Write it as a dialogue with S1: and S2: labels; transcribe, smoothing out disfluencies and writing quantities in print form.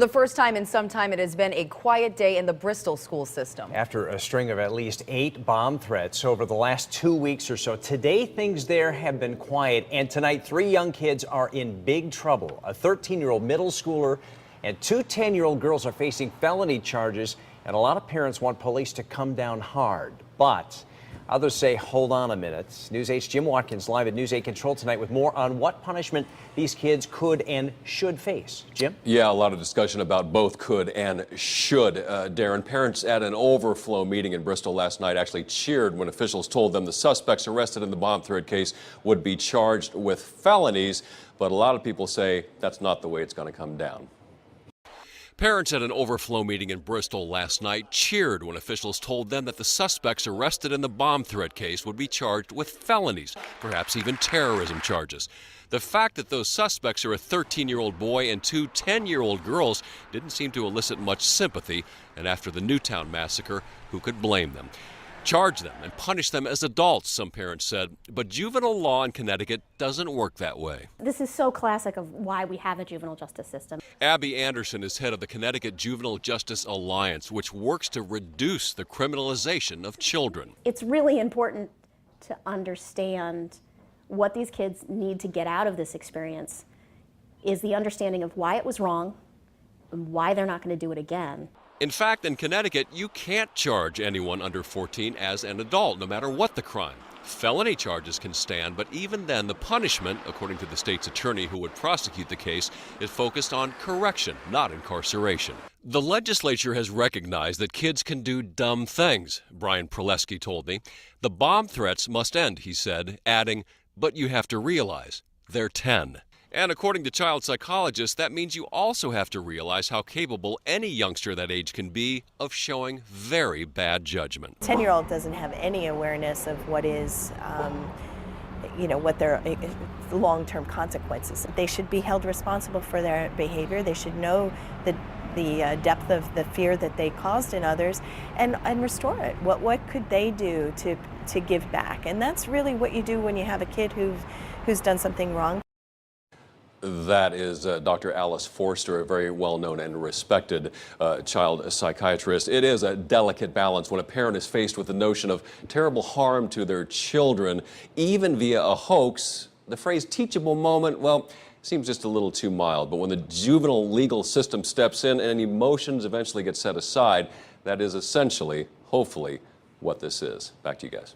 S1: For the first time in some time, it has been a quiet day in the Bristol school system.
S2: After a string of at least 8 bomb threats over the last 2 weeks or so, today things there have been quiet, and tonight 3 young kids are in big trouble. A 13-year-old middle schooler and 2 10-year-old girls are facing felony charges, and a lot of parents want police to come down hard. But others say, hold on a minute. News 8's Jim Watkins live at News 8 Control tonight with more on what punishment these kids could and should face. Jim?
S3: Yeah, a lot of discussion about both could and should. Darren, parents at an overflow meeting in Bristol last night actually cheered when officials told them the suspects arrested in the bomb threat case would be charged with felonies. But a lot of people say that's not the way it's going to come down. Parents at an overflow meeting in Bristol last night cheered when officials told them that the suspects arrested in the bomb threat case would be charged with felonies, perhaps even terrorism charges. The fact that those suspects are a 13-year-old boy and 2 10-year-old girls didn't seem to elicit much sympathy, and after the Newtown massacre, who could blame them? Charge them and punish them as adults, some parents said, but juvenile law in Connecticut doesn't work that way.
S4: This is so classic of why we have a juvenile justice system.
S3: Abby Anderson is head of the Connecticut Juvenile Justice Alliance, which works to reduce the criminalization of children.
S4: It's really important to understand what these kids need to get out of this experience is the understanding of why it was wrong and why they're not going to do it again.
S3: In fact, in Connecticut, you can't charge anyone under 14 as an adult, no matter what the crime. Felony charges can stand, but even then, the punishment, according to the state's attorney who would prosecute the case, is focused on correction, not incarceration. The legislature has recognized that kids can do dumb things, Brian Prolesky told me. The bomb threats must end, he said, adding, but you have to realize they're 10. And according to child psychologists, that means you also have to realize how capable any youngster that age can be of showing very bad judgment.
S5: 10-year-old doesn't have any awareness of what is, what their long-term consequences. They should be held responsible for their behavior. They should know the depth of the fear that they caused in others and restore it. What could they do to give back? And that's really what you do when you have a kid who's done something wrong.
S3: That is Dr. Alice Forster, a very well-known and respected child psychiatrist. It is a delicate balance when a parent is faced with the notion of terrible harm to their children, even via a hoax. The phrase teachable moment, well, seems just a little too mild. But when the juvenile legal system steps in and emotions eventually get set aside, that is essentially, hopefully, what this is. Back to you guys.